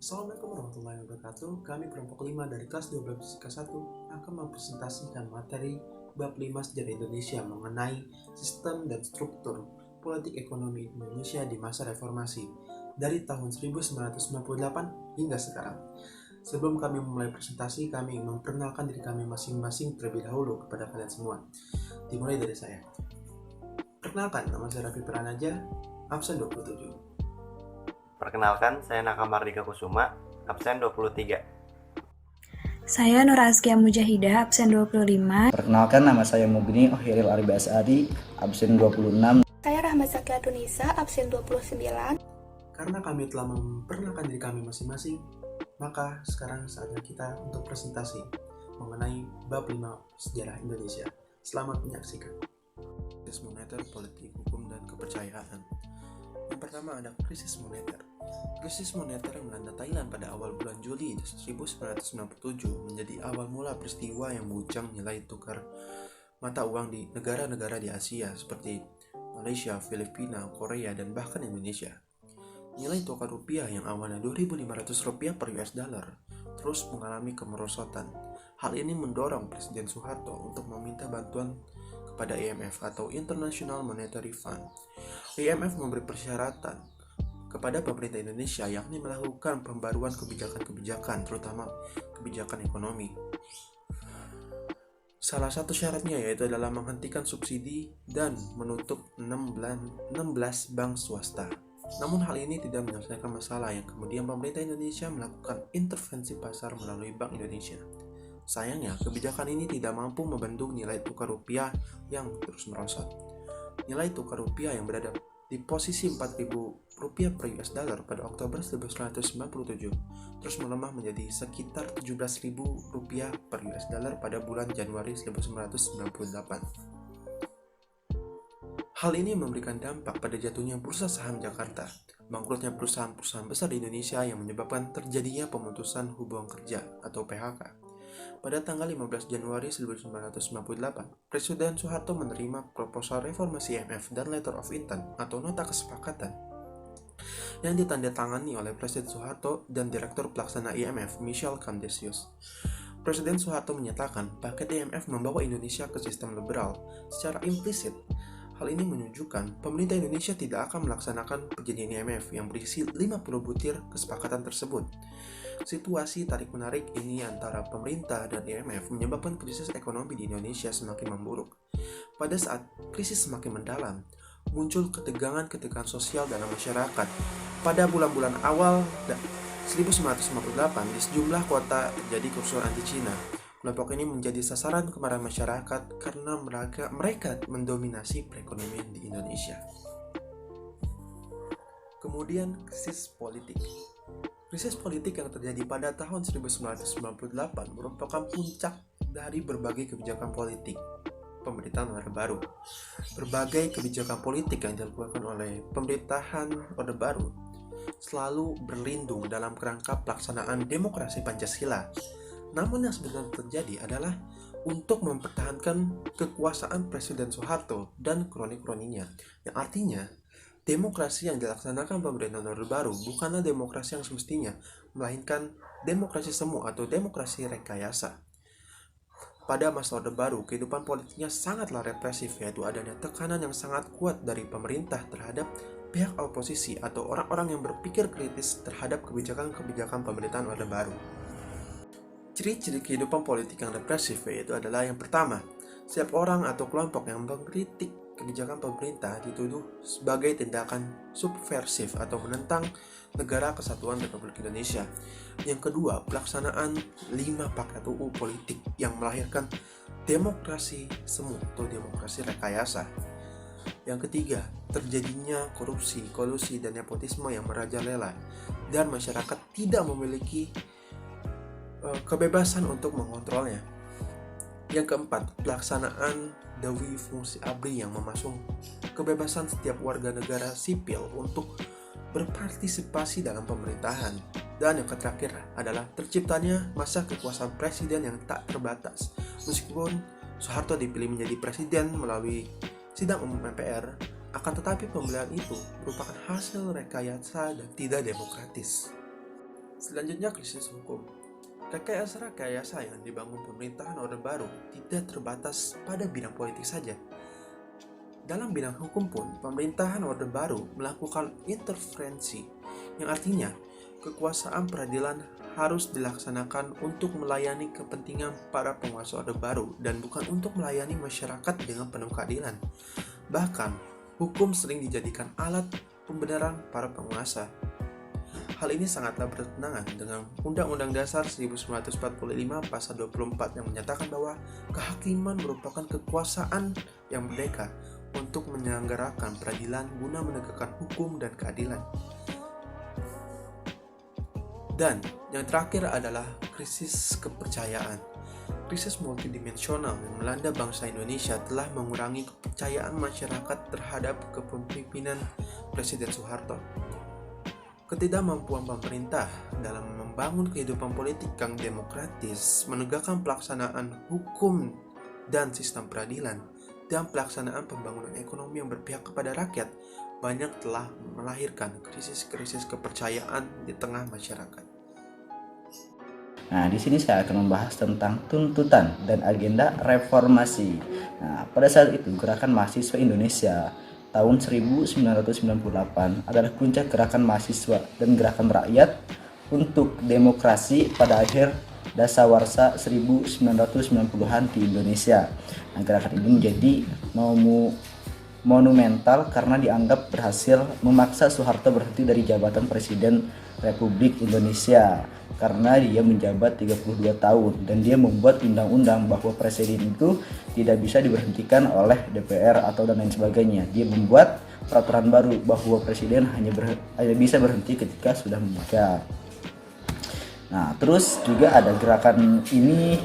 Assalamualaikum warahmatullahi wabarakatuh. Kami kelompok 5 dari kelas 12 Fisika 1 akan mempresentasikan materi bab 5 sejarah Indonesia mengenai sistem dan struktur politik ekonomi Indonesia di masa reformasi dari tahun 1998 hingga sekarang. Sebelum kami memulai presentasi, kami ingin memperkenalkan diri kami masing-masing terlebih dahulu kepada kalian semua. Dimulai dari saya. Perkenalkan, nama saya Raffi Pranaja, absen 27. Perkenalkan, saya Naka Mardika Kusuma, absen 23. Saya Nur Azkia Mujahidah, absen 25. Perkenalkan, nama saya Mugni Ohiril Arbi Asari, absen 26. Saya Rahmat Zakia Tunisa, absen 29. Karena kami telah memperkenalkan diri kami masing-masing, maka sekarang saatnya kita untuk presentasi mengenai bab 5 sejarah Indonesia. Selamat menyaksikan. Krisis moneter, politik, hukum, dan kepercayaan. Yang pertama ada krisis moneter. Krisis moneter yang melanda Thailand pada awal bulan Juli 1997 menjadi awal mula peristiwa yang menguncang nilai tukar mata uang di negara-negara di Asia seperti Malaysia, Filipina, Korea, dan bahkan Indonesia. Nilai tukar rupiah yang awalnya 2.500 rupiah per US dollar terus mengalami kemerosotan. Hal ini mendorong Presiden Soeharto untuk meminta bantuan kepada IMF atau International Monetary Fund. IMF memberi persyaratan kepada pemerintah Indonesia yakni melakukan pembaruan kebijakan-kebijakan, terutama kebijakan ekonomi. Salah satu syaratnya yaitu adalah menghentikan subsidi dan menutup 16 bank swasta. Namun hal ini tidak menyelesaikan masalah yang kemudian pemerintah Indonesia melakukan intervensi pasar melalui Bank Indonesia. Sayangnya, kebijakan ini tidak mampu membendung nilai tukar rupiah yang terus merosot. Nilai tukar rupiah yang berada di posisi 4.000 rupiah per US dollar pada Oktober 1997 terus melemah menjadi sekitar 17.000 rupiah per US dollar pada bulan Januari 1998. Hal ini memberikan dampak pada jatuhnya bursa saham Jakarta, bangkrutnya perusahaan-perusahaan besar di Indonesia yang menyebabkan terjadinya pemutusan hubungan kerja atau PHK. Pada tanggal 15 Januari 1998, Presiden Soeharto menerima proposal reformasi IMF dan Letter of Intent atau nota kesepakatan yang ditandatangani oleh Presiden Soeharto dan Direktur Pelaksana IMF Michel Camdesius. Presiden Soeharto menyatakan paket IMF membawa Indonesia ke sistem liberal. Secara implisit, hal ini menunjukkan pemerintah Indonesia tidak akan melaksanakan perjanjian IMF yang berisi 50 butir kesepakatan tersebut. Situasi tarik-menarik ini antara pemerintah dan IMF menyebabkan krisis ekonomi di Indonesia semakin memburuk. Pada saat krisis semakin mendalam, muncul ketegangan-ketegangan sosial dalam masyarakat. Pada bulan-bulan awal 1958, di sejumlah kota terjadi kerusuhan anti-Cina. Kelompok ini menjadi sasaran kemarahan masyarakat karena mereka mendominasi perekonomian di Indonesia. Kemudian krisis politik. Krisis politik yang terjadi pada tahun 1998 merupakan puncak dari berbagai kebijakan politik pemerintahan Orde Baru. Berbagai kebijakan politik yang dilakukan oleh pemerintahan Orde Baru selalu berlindung dalam kerangka pelaksanaan demokrasi Pancasila. Namun yang sebenarnya terjadi adalah untuk mempertahankan kekuasaan Presiden Soeharto dan kroni-kroninya, yang artinya demokrasi yang dilaksanakan pemerintahan Orde Baru bukanlah demokrasi yang semestinya, melainkan demokrasi semu atau demokrasi rekayasa. Pada masa Orde Baru, kehidupan politiknya sangatlah represif, yaitu adanya tekanan yang sangat kuat dari pemerintah terhadap pihak oposisi atau orang-orang yang berpikir kritis terhadap kebijakan-kebijakan pemerintahan Orde Baru. Ciri-ciri kehidupan politik yang represif yaitu adalah yang pertama, setiap orang atau kelompok yang mengkritik kebijakan pemerintah dituduh sebagai tindakan subversif atau menentang negara kesatuan Republik Indonesia. Yang kedua, pelaksanaan 5 paket UU politik yang melahirkan demokrasi semu atau demokrasi rekayasa. Yang ketiga, terjadinya korupsi, kolusi, dan nepotisme yang merajalela dan masyarakat tidak memiliki kebebasan untuk mengontrolnya. Yang keempat, pelaksanaan Dewi Fungsi ABRI yang memasung kebebasan setiap warga negara sipil untuk berpartisipasi dalam pemerintahan. Dan yang terakhir adalah terciptanya masa kekuasaan presiden yang tak terbatas. Meskipun Soeharto dipilih menjadi presiden melalui sidang umum MPR, akan tetapi pemilihan itu merupakan hasil rekayasa dan tidak demokratis. Selanjutnya, krisis hukum. Rekayasa yang dibangun pemerintahan Orde Baru tidak terbatas pada bidang politik saja. Dalam bidang hukum pun, pemerintahan Orde Baru melakukan intervensi, yang artinya kekuasaan peradilan harus dilaksanakan untuk melayani kepentingan para penguasa Orde Baru dan bukan untuk melayani masyarakat dengan penuh keadilan. Bahkan, hukum sering dijadikan alat pembenaran para penguasa. Hal ini sangatlah bertentangan dengan Undang-Undang Dasar 1945 Pasal 24 yang menyatakan bahwa kehakiman merupakan kekuasaan yang merdeka untuk menyelenggarakan peradilan guna menegakkan hukum dan keadilan. Dan yang terakhir adalah krisis kepercayaan. Krisis multidimensional yang melanda bangsa Indonesia telah mengurangi kepercayaan masyarakat terhadap kepemimpinan Presiden Soeharto. Ketidakmampuan pemerintah dalam membangun kehidupan politik yang demokratis, menegakkan pelaksanaan hukum dan sistem peradilan, dan pelaksanaan pembangunan ekonomi yang berpihak kepada rakyat, banyak telah melahirkan krisis-krisis kepercayaan di tengah masyarakat. Nah, di sini saya akan membahas tentang tuntutan dan agenda reformasi. Nah, pada saat itu Gerakan Mahasiswa Indonesia tahun 1998 adalah puncak gerakan mahasiswa dan gerakan rakyat untuk demokrasi pada akhir dasawarsa 1990-an di Indonesia. Nah, gerakan ini menjadi monumental karena dianggap berhasil memaksa Soeharto berhenti dari jabatan Presiden Republik Indonesia karena dia menjabat 32 tahun dan dia membuat undang-undang bahwa presiden itu tidak bisa diberhentikan oleh DPR atau dan lain sebagainya. Dia membuat peraturan baru bahwa presiden hanya bisa berhenti ketika sudah menikah. Nah, terus juga ada gerakan ini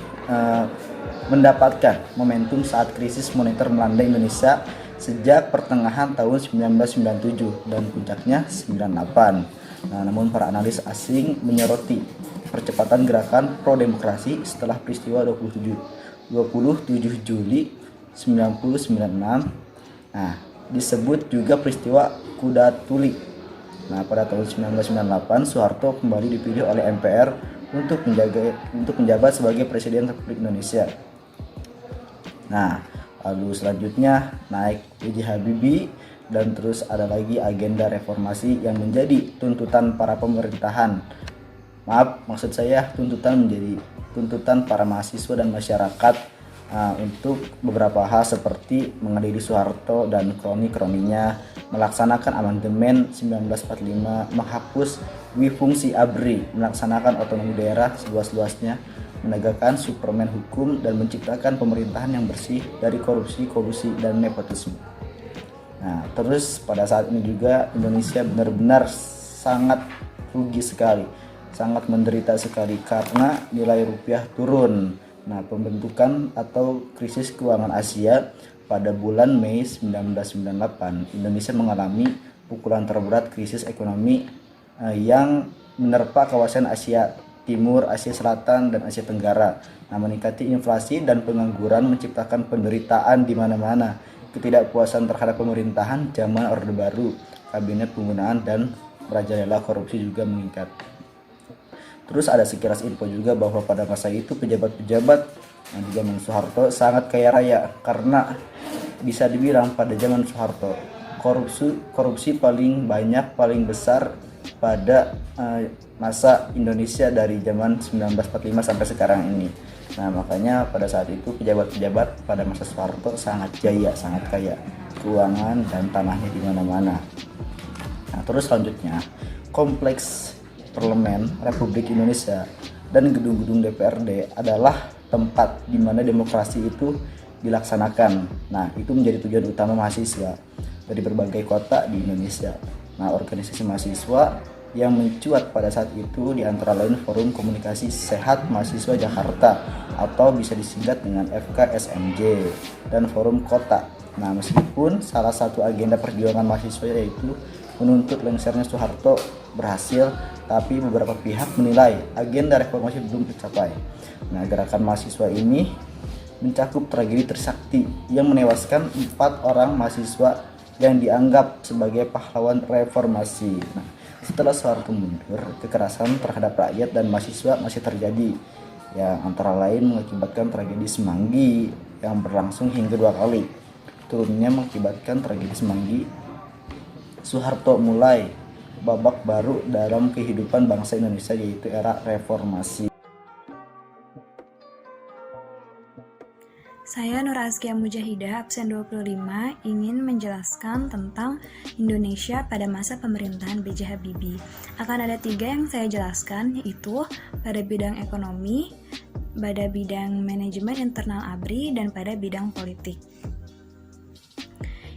mendapatkan momentum saat krisis moneter melanda Indonesia sejak pertengahan tahun 1997 dan puncaknya 98. Nah, namun para analis asing menyoroti percepatan gerakan pro-demokrasi setelah peristiwa 27 Juli 1996. Nah, disebut juga peristiwa Kuda Tuli. Nah, pada tahun 1998 Soeharto kembali dipilih oleh MPR untuk menjabat sebagai Presiden Republik Indonesia. Nah, lalu selanjutnya naik B.J. Habibie dan terus ada lagi agenda reformasi yang menjadi tuntutan para pemerintahan. Maksud saya tuntutan menjadi tuntutan para mahasiswa dan masyarakat untuk beberapa hal seperti mengadili Soeharto dan kroni-kroninya, melaksanakan amandemen 1945, menghapus dwifungsi ABRI, melaksanakan otonomi daerah seluas-luasnya, menegakkan supermen hukum dan menciptakan pemerintahan yang bersih dari korupsi, kolusi dan nepotisme. Nah, terus pada saat ini juga Indonesia benar-benar sangat rugi sekali, sangat menderita sekali karena nilai rupiah turun. Nah, pembentukan atau krisis keuangan Asia pada bulan Mei 1998, Indonesia mengalami pukulan terberat krisis ekonomi yang menerpa kawasan Asia Timur, Asia Selatan, dan Asia Tenggara. Nah, meningkati inflasi dan pengangguran menciptakan penderitaan di mana-mana. Ketidakpuasan terhadap pemerintahan zaman Orde Baru, kabinet penggunaan dan merajalela korupsi juga meningkat. Terus ada sekilas info juga bahwa pada masa itu pejabat-pejabat di zaman Soeharto sangat kaya raya karena bisa dibilang pada zaman Soeharto korupsi paling banyak, paling besar pada masa Indonesia dari zaman 1945 sampai sekarang ini. Nah, makanya pada saat itu pejabat-pejabat pada masa Soeharto sangat jaya, sangat kaya keuangan dan tanahnya di mana-mana. Nah, terus selanjutnya kompleks Parlemen Republik Indonesia dan gedung-gedung DPRD adalah tempat di mana demokrasi itu dilaksanakan. Nah, itu menjadi tujuan utama mahasiswa dari berbagai kota di Indonesia. Nah, organisasi mahasiswa yang mencuat pada saat itu di antara lain Forum Komunikasi Sehat Mahasiswa Jakarta atau bisa disingkat dengan FKSMJ dan Forum Kota. Nah, meskipun salah satu agenda perjuangan mahasiswa yaitu menuntut lengsernya Soeharto berhasil, tapi beberapa pihak menilai agenda reformasi belum tercapai. Nah, gerakan mahasiswa ini mencakup tragedi Trisakti yang menewaskan 4 orang mahasiswa yang dianggap sebagai pahlawan reformasi. Nah, Setelah Soeharto mundur, kekerasan terhadap rakyat dan mahasiswa masih terjadi, yang antara lain mengakibatkan tragedi Semanggi yang berlangsung hingga 2 kali. Turunnya mengakibatkan tragedi Semanggi, Soeharto mulai babak baru dalam kehidupan bangsa Indonesia, yaitu era reformasi. Saya Nur Azkia Mujahidah, absen 25, ingin menjelaskan tentang Indonesia pada masa pemerintahan B.J. Habibie. Akan ada 3 yang saya jelaskan, yaitu pada bidang ekonomi, pada bidang manajemen internal ABRI, dan pada bidang politik.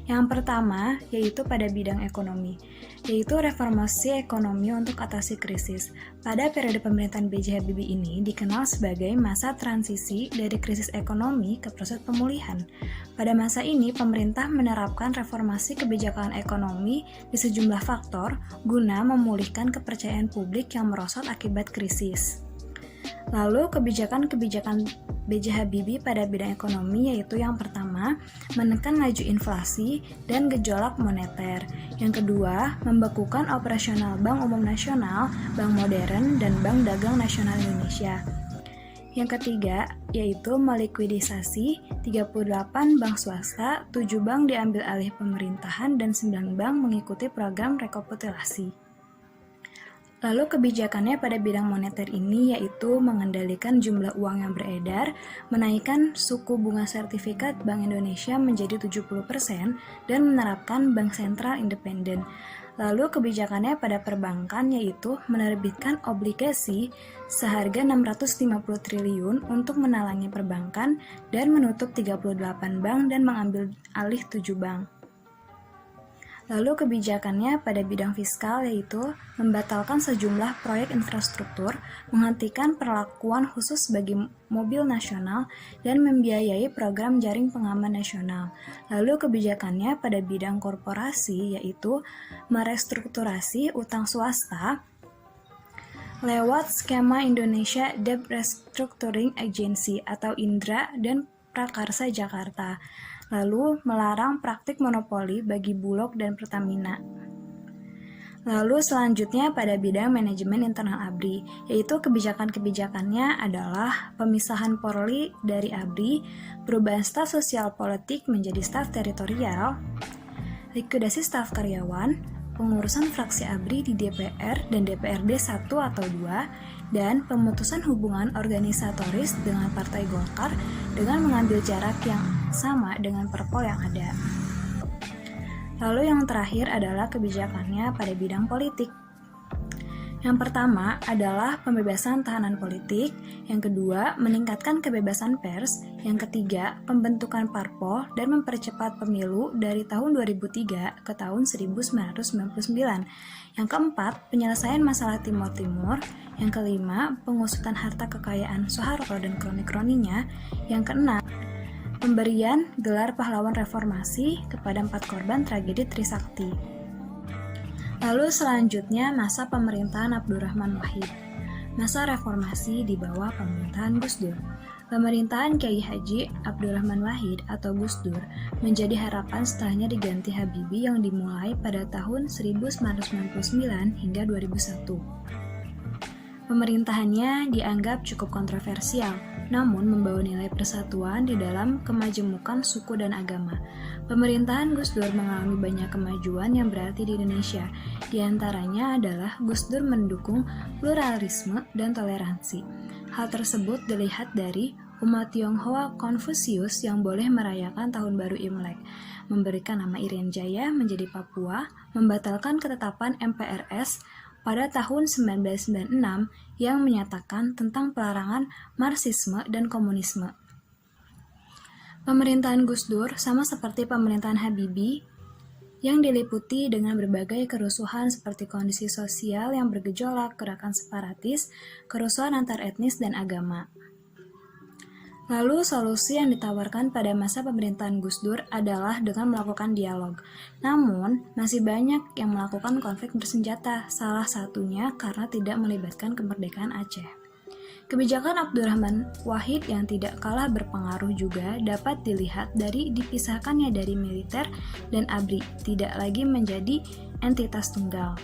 Yang pertama, yaitu pada bidang ekonomi, yaitu reformasi ekonomi untuk atasi krisis. Pada periode pemerintahan B.J. Habibie ini dikenal sebagai masa transisi dari krisis ekonomi ke proses pemulihan. Pada masa ini, pemerintah menerapkan reformasi kebijakan ekonomi di sejumlah faktor guna memulihkan kepercayaan publik yang merosot akibat krisis. Lalu kebijakan-kebijakan B.J. Habibie pada bidang ekonomi yaitu yang pertama, menekan laju inflasi dan gejolak moneter. Yang kedua, membekukan operasional Bank Umum Nasional, Bank Modern, dan Bank Dagang Nasional Indonesia. Yang ketiga, yaitu melikuidisasi 38 bank swasta, 7 bank diambil alih pemerintahan, dan 9 bank mengikuti program rekapitulasi. Lalu kebijakannya pada bidang moneter ini yaitu mengendalikan jumlah uang yang beredar, menaikkan suku bunga sertifikat Bank Indonesia menjadi 70%, dan menerapkan bank sentral independen. Lalu kebijakannya pada perbankan yaitu menerbitkan obligasi seharga 650 triliun untuk menalangi perbankan dan menutup 38 bank dan mengambil alih 7 bank. Lalu kebijakannya pada bidang fiskal yaitu membatalkan sejumlah proyek infrastruktur, menghentikan perlakuan khusus bagi mobil nasional, dan membiayai program jaring pengaman nasional. Lalu kebijakannya pada bidang korporasi yaitu merestrukturasi utang swasta lewat skema Indonesia Debt Restructuring Agency atau INDRA dan Prakarsa Jakarta. Lalu melarang praktik monopoli bagi Bulog dan Pertamina. Lalu selanjutnya pada bidang manajemen internal ABRI, yaitu kebijakan-kebijakannya adalah pemisahan Polri dari ABRI, perubahan staf sosial politik menjadi staf teritorial, likuidasi staf karyawan, pengurusan fraksi ABRI di DPR dan DPRD 1 atau 2, dan pemutusan hubungan organisatoris dengan Partai Golkar dengan mengambil jarak yang sama dengan perpol yang ada. Lalu yang terakhir adalah kebijakannya pada bidang politik. Yang pertama adalah pembebasan tahanan politik, yang kedua meningkatkan kebebasan pers, yang ketiga pembentukan parpol dan mempercepat pemilu dari tahun 2003 ke tahun 1999, yang keempat penyelesaian masalah Timur Timur, yang kelima pengusutan harta kekayaan Soeharto dan kroni-kroninya, yang keenam pemberian gelar pahlawan reformasi kepada 4 korban tragedi Trisakti. Lalu selanjutnya masa pemerintahan Abdurrahman Wahid. Masa reformasi di bawah pemerintahan Gus Dur. Pemerintahan Kiai Haji Abdurrahman Wahid atau Gus Dur menjadi harapan setelahnya diganti Habibie yang dimulai pada tahun 1999 hingga 2001. Pemerintahannya dianggap cukup kontroversial, namun membawa nilai persatuan di dalam kemajemukan suku dan agama. Pemerintahan Gus Dur mengalami banyak kemajuan yang berarti di Indonesia. Di antaranya adalah Gus Dur mendukung pluralisme dan toleransi. Hal tersebut dilihat dari umat Tionghoa Konfusius yang boleh merayakan Tahun Baru Imlek, memberikan nama Irian Jaya menjadi Papua, membatalkan ketetapan MPRS pada tahun 1996 yang menyatakan tentang pelarangan Marxisme dan komunisme. Pemerintahan Gus Dur sama seperti pemerintahan Habibie yang diliputi dengan berbagai kerusuhan seperti kondisi sosial yang bergejolak, gerakan separatis, kerusuhan antar etnis dan agama. Lalu solusi yang ditawarkan pada masa pemerintahan Gus Dur adalah dengan melakukan dialog. Namun, masih banyak yang melakukan konflik bersenjata, salah satunya karena tidak melibatkan kemerdekaan Aceh. Kebijakan Abdurrahman Wahid yang tidak kalah berpengaruh juga dapat dilihat dari dipisahkannya dari militer dan ABRI, tidak lagi menjadi entitas tunggal.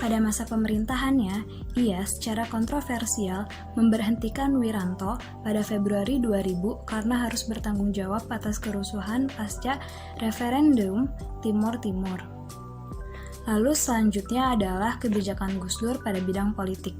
Pada masa pemerintahannya, ia secara kontroversial memberhentikan Wiranto pada Februari 2000 karena harus bertanggung jawab atas kerusuhan pasca referendum Timor Timur. Lalu selanjutnya adalah kebijakan Gus Dur pada bidang politik.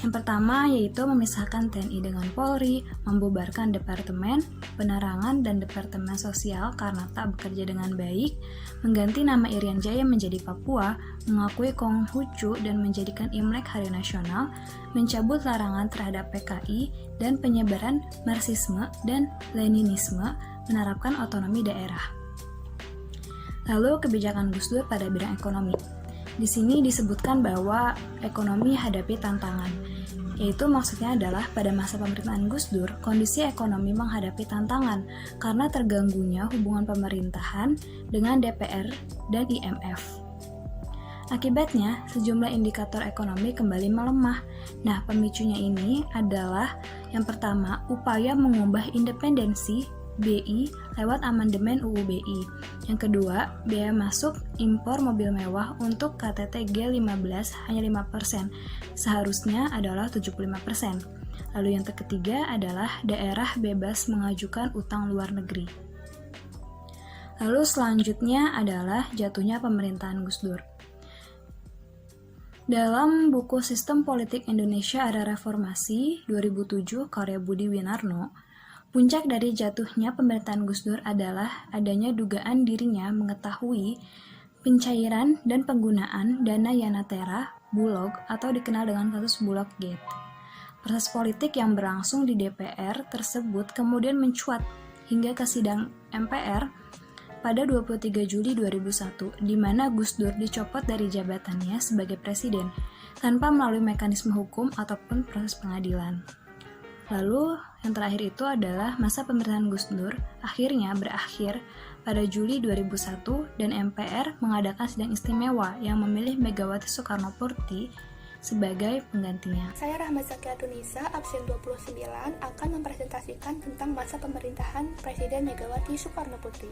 Yang pertama yaitu memisahkan TNI dengan Polri, membubarkan Departemen Penerangan dan Departemen Sosial karena tak bekerja dengan baik, mengganti nama Irian Jaya menjadi Papua, mengakui Konghucu dan menjadikan Imlek Hari Nasional, mencabut larangan terhadap PKI dan penyebaran Marxisme dan Leninisme, menerapkan otonomi daerah. Lalu kebijakan Gus Dur pada bidang ekonomi. Di sini disebutkan bahwa ekonomi hadapi tantangan, yaitu maksudnya adalah pada masa pemerintahan Gus Dur, kondisi ekonomi menghadapi tantangan karena terganggunya hubungan pemerintahan dengan DPR dan IMF. Akibatnya, sejumlah indikator ekonomi kembali melemah. Nah, pemicunya ini adalah yang pertama, upaya mengubah independensi BI lewat amandemen UU BI. Yang kedua, biaya masuk impor mobil mewah untuk KTT G15 hanya 5%, seharusnya adalah 75%. Lalu yang ketiga adalah daerah bebas mengajukan utang luar negeri. Lalu selanjutnya adalah jatuhnya pemerintahan Gus Dur. Dalam buku Sistem Politik Indonesia Era Reformasi 2007 karya Budi Winarno, puncak dari jatuhnya pemerintahan Gus Dur adalah adanya dugaan dirinya mengetahui pencairan dan penggunaan dana Yanatera, Bulog, atau dikenal dengan kasus Bulog Gate. Proses politik yang berlangsung di DPR tersebut kemudian mencuat hingga ke sidang MPR pada 23 Juli 2001, di mana Gus Dur dicopot dari jabatannya sebagai presiden tanpa melalui mekanisme hukum ataupun proses pengadilan. Lalu, yang terakhir itu adalah masa pemerintahan Gus Dur akhirnya berakhir pada Juli 2001 dan MPR mengadakan sidang istimewa yang memilih Megawati Soekarnoputri sebagai penggantinya. Saya Rahmat Zakia Tunisa, absen 29, akan mempresentasikan tentang masa pemerintahan Presiden Megawati Soekarnoputri.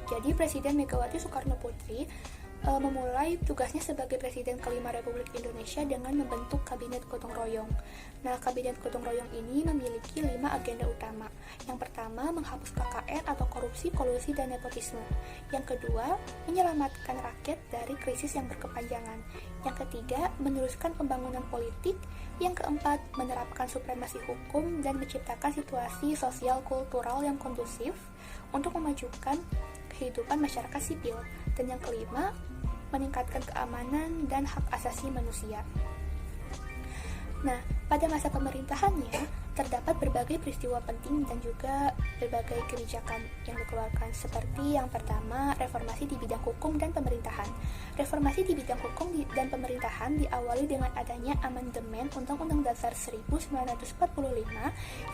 Jadi Presiden Megawati Soekarnoputri memulai tugasnya sebagai Presiden kelima Republik Indonesia dengan membentuk Kabinet Gotong Royong. Nah, Kabinet Gotong Royong ini memiliki 5 agenda utama. Yang pertama, menghapus KKN atau korupsi, kolusi, dan nepotisme. Yang kedua, menyelamatkan rakyat dari krisis yang berkepanjangan. Yang ketiga, meneruskan pembangunan politik. Yang keempat, menerapkan supremasi hukum dan menciptakan situasi sosial kultural yang kondusif untuk memajukan kehidupan masyarakat sipil. Dan yang kelima, meningkatkan keamanan dan hak asasi manusia. Nah, pada masa pemerintahannya, terdapat berbagai peristiwa penting dan juga berbagai kebijakan yang dikeluarkan, seperti yang pertama, reformasi di bidang hukum dan pemerintahan. Reformasi di bidang hukum dan pemerintahan diawali dengan adanya amandemen Undang-Undang Dasar 1945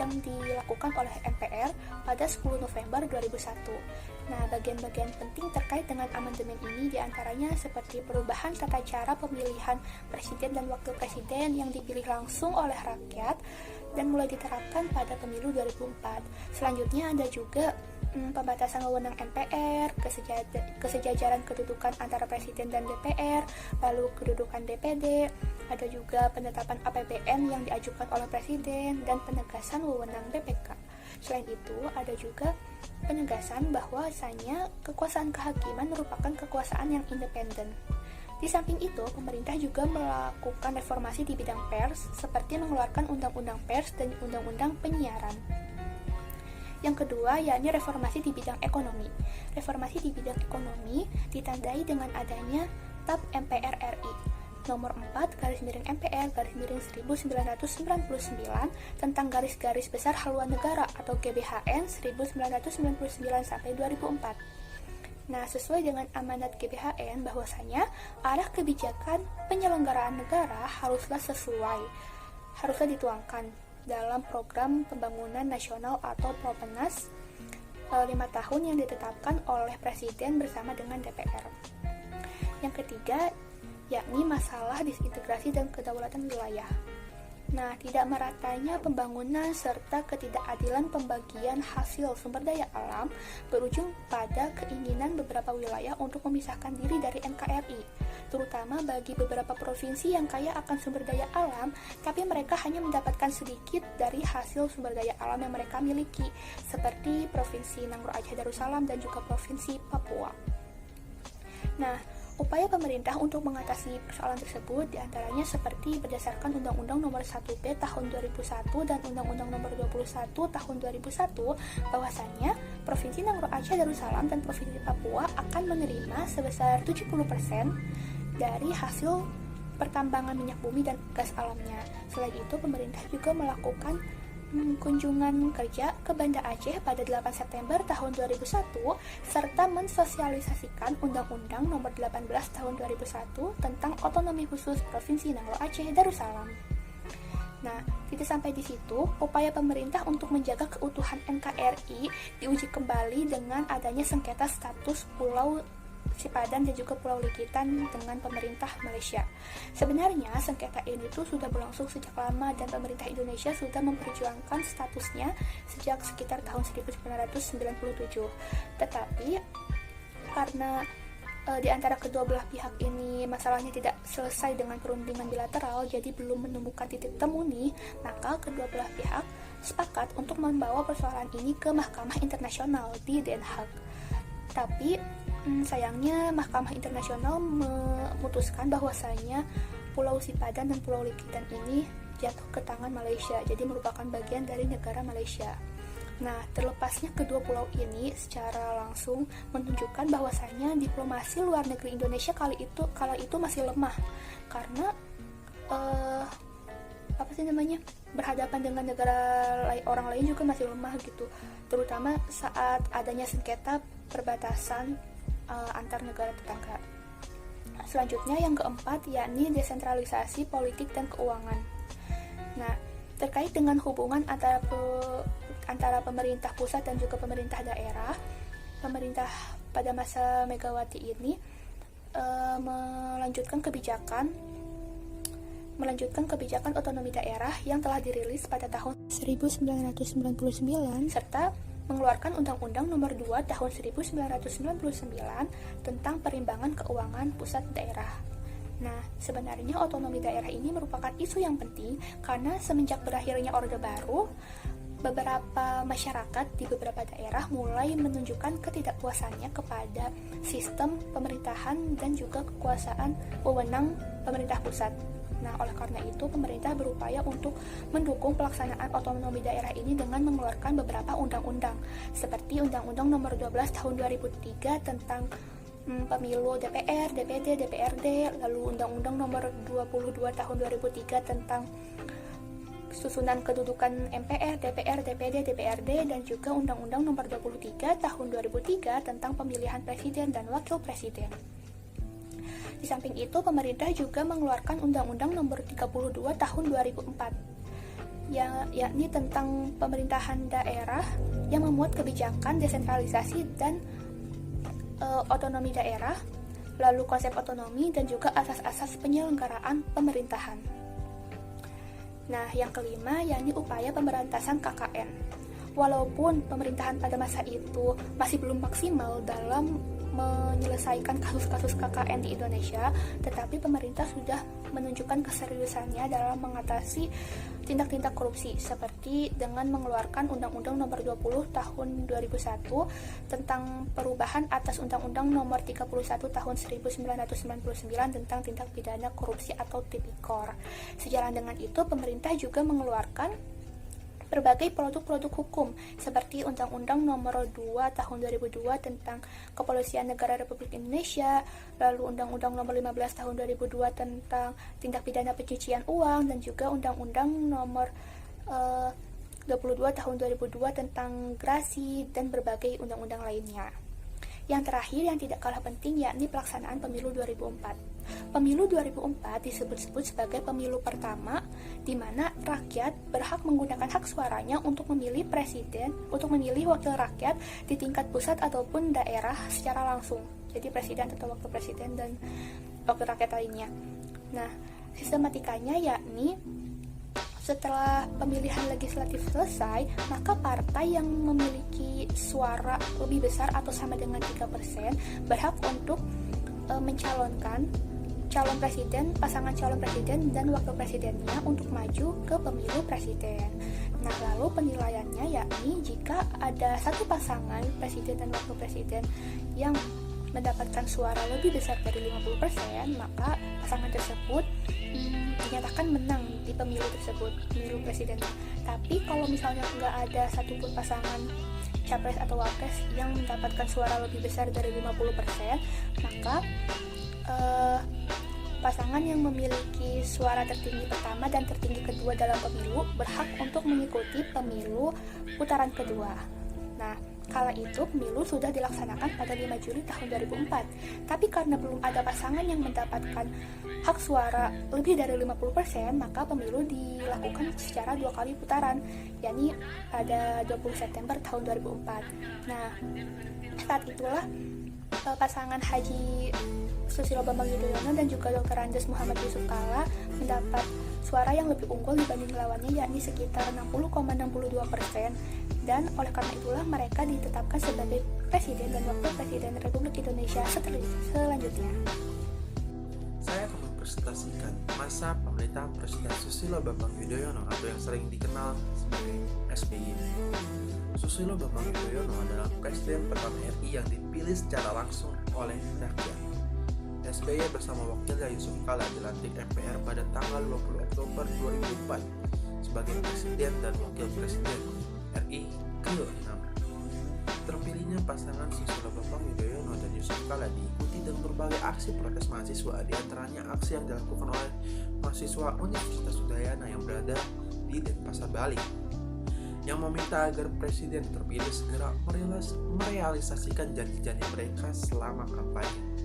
yang dilakukan oleh MPR pada 10 November 2001. Nah, bagian-bagian penting terkait dengan amandemen ini diantaranya seperti perubahan tata cara pemilihan presiden dan wakil presiden yang dipilih langsung oleh rakyat dan mulai diterapkan pada pemilu 2004. Selanjutnya ada juga pembatasan wewenang MPR, kesejajaran kedudukan antara presiden dan DPR, lalu kedudukan DPD, ada juga penetapan APBN yang diajukan oleh presiden, dan penegasan wewenang BPK. Selain itu, ada juga penegasan bahwasanya kekuasaan kehakiman merupakan kekuasaan yang independen. Di samping itu, pemerintah juga melakukan reformasi di bidang pers, seperti mengeluarkan Undang-Undang Pers dan Undang-Undang Penyiaran. Yang kedua, yakni reformasi di bidang ekonomi. Reformasi di bidang ekonomi ditandai dengan adanya TAP MPR RI nomor 4/MPR/1999 tentang garis-garis besar haluan negara atau GBHN 1999 sampai 2004. Nah, sesuai dengan amanat GBHN bahwasanya arah kebijakan penyelenggaraan negara haruslah dituangkan dalam program pembangunan nasional atau Propenas 5 tahun yang ditetapkan oleh Presiden bersama dengan DPR. Yang ketiga, yakni masalah disintegrasi dan kedaulatan wilayah. Nah, tidak meratanya pembangunan serta ketidakadilan pembagian hasil sumber daya alam berujung pada keinginan beberapa wilayah untuk memisahkan diri dari NKRI. terutama bagi beberapa provinsi yang kaya akan sumber daya alam, tapi mereka hanya mendapatkan sedikit dari hasil sumber daya alam yang mereka miliki, seperti Provinsi Nanggroe Aceh Darussalam dan juga Provinsi Papua. Nah, upaya pemerintah untuk mengatasi persoalan tersebut diantaranya seperti berdasarkan Undang-Undang Nomor 1B Tahun 2001 dan Undang-Undang Nomor 21 Tahun 2001, bahwasannya Provinsi Nanggroe Aceh Darussalam dan Provinsi Papua akan menerima sebesar 70% dari hasil pertambangan minyak bumi dan gas alamnya. Selain itu, pemerintah juga melakukan kunjungan kerja ke Banda Aceh pada 8 September tahun 2001 serta mensosialisasikan Undang-Undang Nomor 18 tahun 2001 tentang otonomi khusus Provinsi Nanggroe Aceh Darussalam. Nah, tidak sampai di situ, upaya pemerintah untuk menjaga keutuhan NKRI diuji kembali dengan adanya sengketa status Pulau Sipadan dan juga Pulau Likitan dengan pemerintah Malaysia. Sebenarnya sengketa ini tuh sudah berlangsung sejak lama dan pemerintah Indonesia sudah memperjuangkan statusnya sejak sekitar tahun 1997. Tetapi karena di antara kedua belah pihak ini masalahnya tidak selesai dengan perundingan bilateral, jadi belum menemukan titik temu nih, maka kedua belah pihak sepakat untuk membawa persoalan ini ke Mahkamah Internasional di Den Haag. Tapi sayangnya Mahkamah Internasional memutuskan bahwasanya Pulau Sipadan dan Pulau Likitan ini jatuh ke tangan Malaysia, jadi merupakan bagian dari negara Malaysia. Nah, terlepasnya kedua pulau ini secara langsung menunjukkan bahwasanya diplomasi luar negeri Indonesia kala itu masih lemah, karena berhadapan dengan negara orang lain juga masih lemah gitu, terutama saat adanya sengketa perbatasan antar negara tetangga. Selanjutnya yang keempat yakni desentralisasi politik dan keuangan. Nah, terkait dengan hubungan antara pemerintah pusat dan juga pemerintah daerah, pemerintah pada masa Megawati ini melanjutkan kebijakan otonomi daerah yang telah dirilis pada tahun 1999 serta mengeluarkan Undang-Undang Nomor 2 Tahun 1999 tentang perimbangan keuangan pusat daerah. Nah, sebenarnya otonomi daerah ini merupakan isu yang penting karena semenjak berakhirnya Orde Baru, beberapa masyarakat di beberapa daerah mulai menunjukkan ketidakpuasannya kepada sistem pemerintahan dan juga kekuasaan wewenang pemerintah pusat. Nah, oleh karena itu, pemerintah berupaya untuk mendukung pelaksanaan otonomi daerah ini dengan mengeluarkan beberapa undang-undang, seperti Undang-Undang Nomor 12 Tahun 2003 tentang pemilu DPR, DPD, DPRD, lalu Undang-Undang Nomor 22 Tahun 2003 tentang susunan kedudukan MPR, DPR, DPD, DPRD, dan juga Undang-Undang Nomor 23 Tahun 2003 tentang pemilihan presiden dan wakil presiden. Di samping itu, pemerintah juga mengeluarkan Undang-Undang Nomor 32 Tahun 2004, yakni tentang pemerintahan daerah yang memuat kebijakan desentralisasi dan otonomi daerah, lalu konsep otonomi dan juga asas-asas penyelenggaraan pemerintahan. Nah, yang kelima yakni upaya pemberantasan KKN. Walaupun pemerintahan pada masa itu masih belum maksimal dalam menyelesaikan kasus-kasus KKN di Indonesia, tetapi pemerintah sudah menunjukkan keseriusannya dalam mengatasi tindak-tindak korupsi, seperti dengan mengeluarkan Undang-Undang Nomor 20 Tahun 2001 tentang perubahan atas Undang-Undang Nomor 31 Tahun 1999 tentang tindak pidana korupsi atau Tipikor. Sejalan dengan itu, pemerintah juga mengeluarkan berbagai produk-produk hukum seperti Undang-Undang Nomor 2 Tahun 2002 tentang Kepolisian Negara Republik Indonesia, lalu Undang-Undang Nomor 15 Tahun 2002 tentang tindak pidana pencucian uang, dan juga Undang-Undang Nomor 22 Tahun 2002 tentang grasi, dan berbagai undang-undang lainnya. Yang terakhir yang tidak kalah penting yakni pelaksanaan pemilu 2004. Pemilu 2004 disebut-sebut sebagai pemilu pertama di mana rakyat berhak menggunakan hak suaranya untuk memilih presiden, untuk memilih wakil rakyat di tingkat pusat ataupun daerah secara langsung. Jadi presiden atau wakil presiden dan wakil rakyat lainnya. Nah, sistematikanya yakni setelah pemilihan legislatif selesai, maka partai yang memiliki suara lebih besar atau sama dengan 3% berhak untuk mencalonkan pasangan calon presiden dan wakil presidennya untuk maju ke pemilu presiden. Nah, lalu penilaiannya yakni jika ada satu pasangan presiden dan wakil presiden yang mendapatkan suara lebih besar dari 50%, maka pasangan tersebut dinyatakan menang di pemilu tersebut, pemilu presiden. Tapi kalau misalnya nggak ada satupun pasangan capres atau wapres yang mendapatkan suara lebih besar dari 50%, maka pasangan yang memiliki suara tertinggi pertama dan tertinggi kedua dalam pemilu berhak untuk mengikuti pemilu putaran kedua. Nah, kala itu pemilu sudah dilaksanakan pada 5 Juli tahun 2004. Tapi karena belum ada pasangan yang mendapatkan hak suara lebih dari 50%, maka pemilu dilakukan secara 2 kali putaran, yakni pada 20 September tahun 2004. Nah, saat itulah pasangan Haji Susilo Bambang Yudhoyono dan juga Dr. Andes Muhammad Yusuf Kalla mendapat suara yang lebih unggul dibanding lawannya, yakni sekitar 60,62%, dan oleh karena itulah mereka ditetapkan sebagai Presiden dan Wakil Presiden Republik Indonesia selanjutnya. Saya akan mempresentasikan masa pemerintahan Presiden Susilo Bambang Yudhoyono atau yang sering dikenal sebagai SBY. Susilo Bambang Yudhoyono adalah Presiden pertama RI yang dipilih secara langsung oleh rakyat. SBY bersama wakilnya Yusuf Kalla dilantik MPR pada tanggal 20 Oktober 2004 sebagai Presiden dan Wakil Presiden RI ke-6. Terpilihnya pasangan Susilo Bambang Yudhoyono dan Yusuf Kalla diikuti dengan berbagai aksi protes mahasiswa, di antaranya aksi yang dilakukan oleh mahasiswa Universitas Udayana yang berada di Denpasar, Bali, yang meminta agar Presiden terpilih segera merealisasikan janji-janji mereka selama kampanye.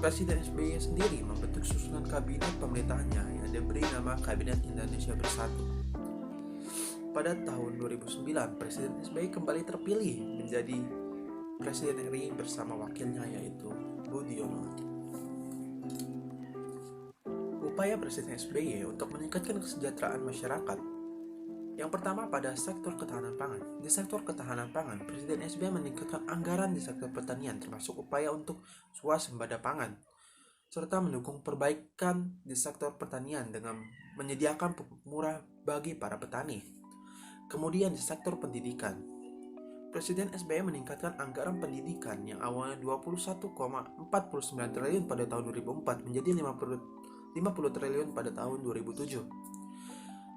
Presiden SBY sendiri membentuk susunan kabinet pemerintahannya yang diberi nama Kabinet Indonesia Bersatu. Pada tahun 2009, Presiden SBY kembali terpilih menjadi Presiden RI bersama wakilnya yaitu Budiono. Upaya Presiden SBY untuk meningkatkan kesejahteraan masyarakat. Yang pertama pada sektor ketahanan pangan. Di sektor ketahanan pangan, Presiden SBY meningkatkan anggaran di sektor pertanian termasuk upaya untuk swasembada pangan, serta mendukung perbaikan di sektor pertanian dengan menyediakan pupuk murah bagi para petani. Kemudian di sektor pendidikan, Presiden SBY meningkatkan anggaran pendidikan yang awalnya 21,49 triliun pada tahun 2004 menjadi 50 triliun pada tahun 2007.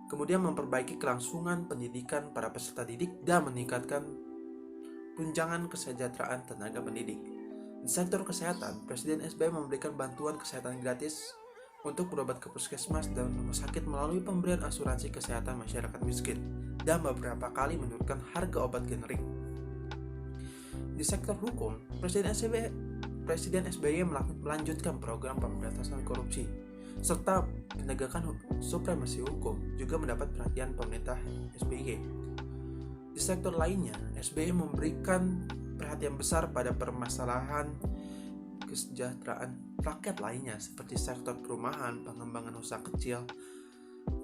Kemudian memperbaiki kelangsungan pendidikan para peserta didik dan meningkatkan tunjangan kesejahteraan tenaga pendidik. Di sektor kesehatan, Presiden SBY memberikan bantuan kesehatan gratis untuk berobat ke puskesmas dan rumah sakit melalui pemberian asuransi kesehatan masyarakat miskin dan beberapa kali menurunkan harga obat generik. Di sektor hukum, Presiden SBY melanjutkan program pemberantasan korupsi serta penegakan supremasi hukum juga mendapat perhatian pemerintah SBY. Di sektor lainnya, SBY memberikan perhatian besar pada permasalahan kesejahteraan rakyat lainnya seperti sektor perumahan, pengembangan usaha kecil,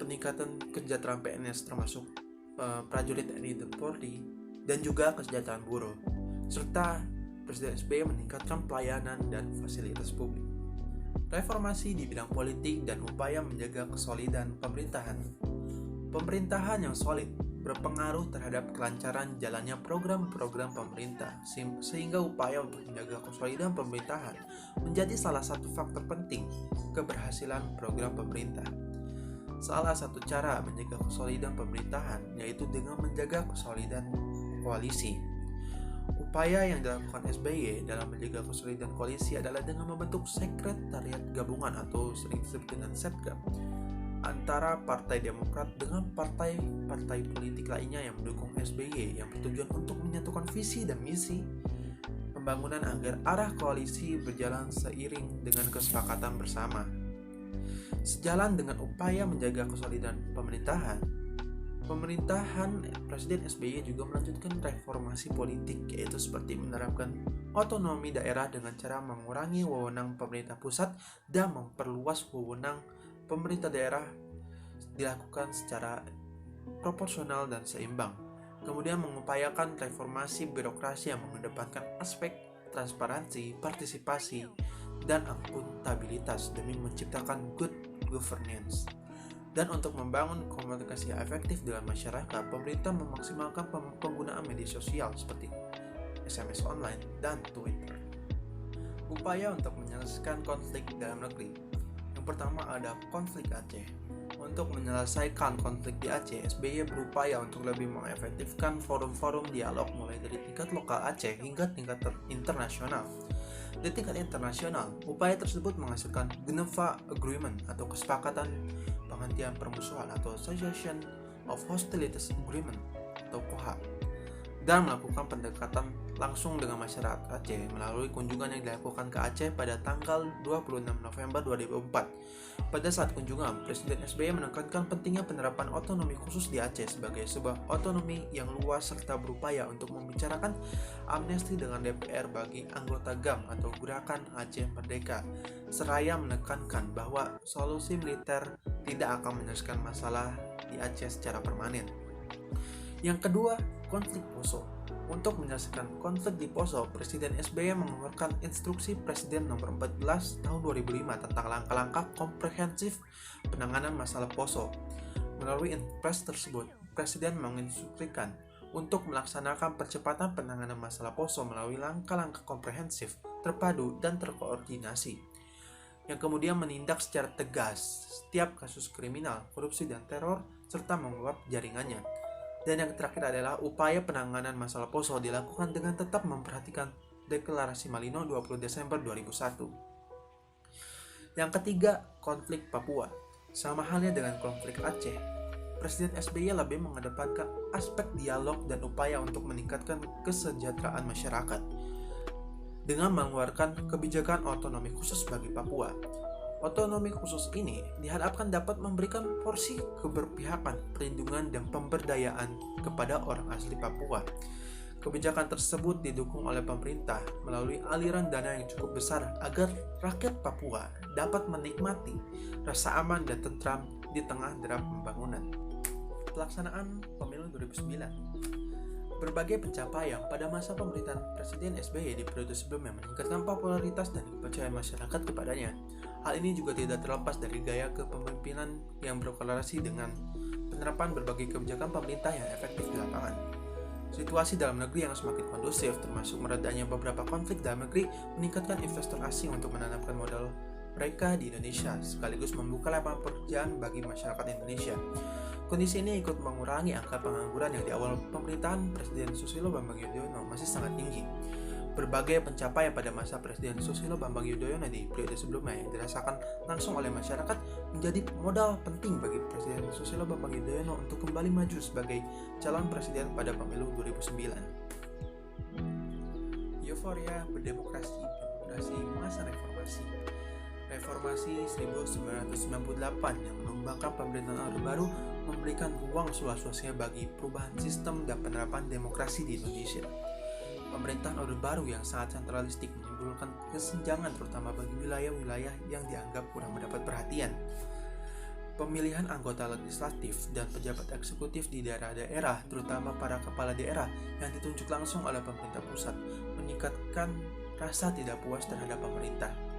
peningkatan kesejahteraan PNS termasuk prajurit TNI dan Polri, dan juga kesejahteraan buruh, serta Presiden SBY meningkatkan pelayanan dan fasilitas publik. Reformasi di bidang politik dan upaya menjaga kesolidan pemerintahan. Pemerintahan yang solid berpengaruh terhadap kelancaran jalannya program-program pemerintah, sehingga upaya untuk menjaga kesolidan pemerintahan menjadi salah satu faktor penting keberhasilan program pemerintah. Salah satu cara menjaga kesolidan pemerintahan yaitu dengan menjaga kesolidan koalisi. Upaya yang dilakukan SBY dalam menjaga kesolidan koalisi adalah dengan membentuk sekretariat gabungan atau sering disebut dengan Setgab antara Partai Demokrat dengan partai-partai politik lainnya yang mendukung SBY yang bertujuan untuk menyatukan visi dan misi pembangunan agar arah koalisi berjalan seiring dengan kesepakatan bersama. Sejalan dengan upaya menjaga kesolidan pemerintahan Presiden SBY juga melanjutkan reformasi politik, yaitu seperti menerapkan otonomi daerah dengan cara mengurangi wewenang pemerintah pusat dan memperluas wewenang pemerintah daerah dilakukan secara proporsional dan seimbang. Kemudian mengupayakan reformasi birokrasi yang mengedepankan aspek transparansi, partisipasi, dan akuntabilitas demi menciptakan good governance. Dan untuk membangun komunikasi yang efektif dengan masyarakat, pemerintah memaksimalkan penggunaan media sosial seperti SMS online dan Twitter. Upaya untuk menyelesaikan konflik dalam negeri. Yang pertama ada konflik Aceh. Untuk menyelesaikan konflik di Aceh, SBY berupaya untuk lebih mengefektifkan forum-forum dialog mulai dari tingkat lokal Aceh hingga tingkat internasional. Di tingkat internasional, upaya tersebut menghasilkan Geneva Agreement atau kesepakatan penghentian permusuhan atau Cessation of Hostilities Agreement atau KOHA, dan melakukan pendekatan langsung dengan masyarakat Aceh melalui kunjungan yang dilakukan ke Aceh pada tanggal 26 November 2004. Pada saat kunjungan, Presiden SBY menekankan pentingnya penerapan otonomi khusus di Aceh sebagai sebuah otonomi yang luas serta berupaya untuk membicarakan amnesti dengan DPR bagi anggota GAM atau Gerakan Aceh Merdeka, seraya menekankan bahwa solusi militer tidak akan menyelesaikan masalah di Aceh secara permanen. Yang kedua, konflik Poso. Untuk menyelesaikan konflik di Poso, Presiden SBY mengeluarkan Instruksi Presiden Nomor 14 Tahun 2005 tentang langkah-langkah komprehensif penanganan masalah Poso. Melalui impres tersebut, Presiden menginstruksikan untuk melaksanakan percepatan penanganan masalah Poso melalui langkah-langkah komprehensif, terpadu, dan terkoordinasi, yang kemudian menindak secara tegas setiap kasus kriminal, korupsi, dan teror, serta menguap jaringannya. Dan yang terakhir adalah upaya penanganan masalah Poso dilakukan dengan tetap memperhatikan Deklarasi Malino 20 Desember 2001. Yang ketiga, konflik Papua. Sama halnya dengan konflik Aceh, Presiden SBY lebih mengedepankan aspek dialog dan upaya untuk meningkatkan kesejahteraan masyarakat dengan mengeluarkan kebijakan otonomi khusus bagi Papua. Otonomi khusus ini diharapkan dapat memberikan porsi keberpihakan, perlindungan, dan pemberdayaan kepada orang asli Papua. Kebijakan tersebut didukung oleh pemerintah melalui aliran dana yang cukup besar agar rakyat Papua dapat menikmati rasa aman dan tentram di tengah derap pembangunan. Pelaksanaan Pemilu 2009. Berbagai pencapaian pada masa pemerintahan Presiden SBY di periode sebelumnya meningkatkan popularitas dan kepercayaan masyarakat kepadanya. Hal ini juga tidak terlepas dari gaya kepemimpinan yang berkorelasi dengan penerapan berbagai kebijakan pemerintah yang efektif di lapangan. Situasi dalam negeri yang semakin kondusif, termasuk meredanya beberapa konflik dalam negeri, meningkatkan investor asing untuk menanamkan modal mereka di Indonesia, sekaligus membuka lapangan pekerjaan bagi masyarakat Indonesia. Kondisi ini ikut mengurangi angka pengangguran yang di awal pemerintahan Presiden Susilo Bambang Yudhoyono masih sangat tinggi. Berbagai pencapaian pada masa Presiden Susilo Bambang Yudhoyono di periode sebelumnya yang dirasakan langsung oleh masyarakat menjadi modal penting bagi Presiden Susilo Bambang Yudhoyono untuk kembali maju sebagai calon presiden pada pemilu 2009. Euforia berdemokrasi, demokrasi masa reformasi. Reformasi 1998 yang menumbangkan pemerintahan Orde Baru memberikan ruang seluas-luasnya bagi perubahan sistem dan penerapan demokrasi di Indonesia. Pemerintahan Orde Baru yang sangat sentralistik menimbulkan kesenjangan terutama bagi wilayah-wilayah yang dianggap kurang mendapat perhatian. Pemilihan anggota legislatif dan pejabat eksekutif di daerah-daerah, terutama para kepala daerah yang ditunjuk langsung oleh pemerintah pusat, meningkatkan rasa tidak puas terhadap pemerintah.